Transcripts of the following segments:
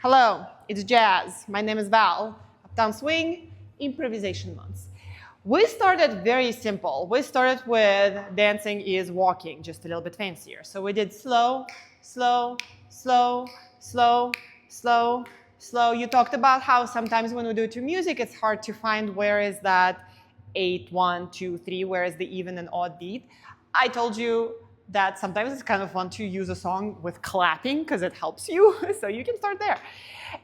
Hello, it's Jazz. My name is Val. Uptown Swing, improvisation months. We started very simple. We started with dancing is walking, just a little bit fancier. So we did slow, slow, slow, slow, slow, slow. You talked about how sometimes when we do to music, it's hard to find where is that 8, 1, 2, 3, where is the even and odd beat. I told you that sometimes it's kind of fun to use a song with clapping because it helps you, so you can start there.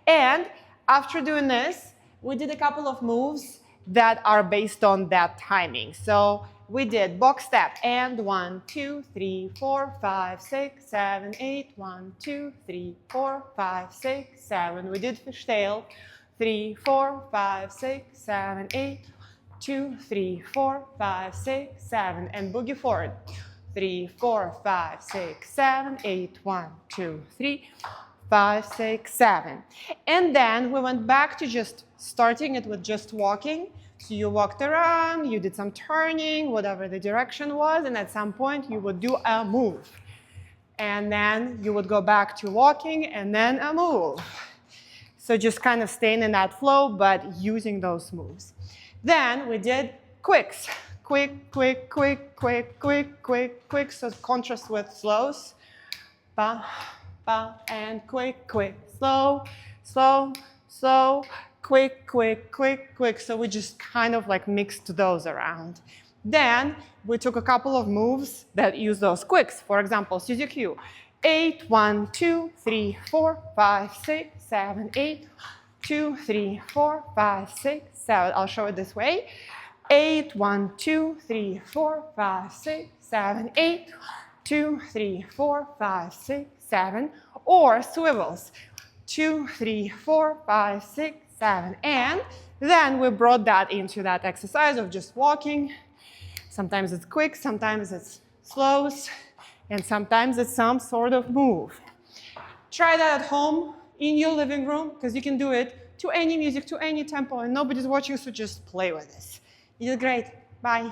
And after doing this, we did a couple of moves that are based on that timing. So we did box step and 1, 2, 3, 4, 5, 6, 7, 8, 1, 2, 3, 4, 5, 6, 7. We did fishtail, 3, 4, 5, 6, 7, 8, 2, 3, 4, 5, 6, 7, and boogie forward. 3, 4, 5, 6, 7, 8, 1, 2, 3, 5, 6, 7. And then we went back to just starting it with just walking. So you walked around, you did some turning, whatever the direction was, and at some point you would do a move. And then you would go back to walking and then a move. So just kind of staying in that flow, but using those moves. Then we did quicks. Quick, quick, quick, quick, quick, quick, quick. So contrast with slows. Ba, ba, and quick, quick. Slow, slow, slow, quick, quick, quick, quick. So we just kind of like mixed those around. Then we took a couple of moves that use those quicks. For example, Suzy 8, 1, 2, 3, 4, 5, 6, 7, 8, 2, 3, 4, 5, 6, 7. I'll show it this way. 8, 1, 2, 3, 4, 5, 6, 7, 8, 2, 3, 4, 5, 6, 7, or swivels, 2, 3, 4, 5, 6, 7, and then we brought that into that exercise of just walking. Sometimes it's quick, sometimes it's slows, and sometimes it's some sort of move. Try that at home in your living room because you can do it to any music, to any tempo, and nobody's watching, so just play with this. You did great. Bye.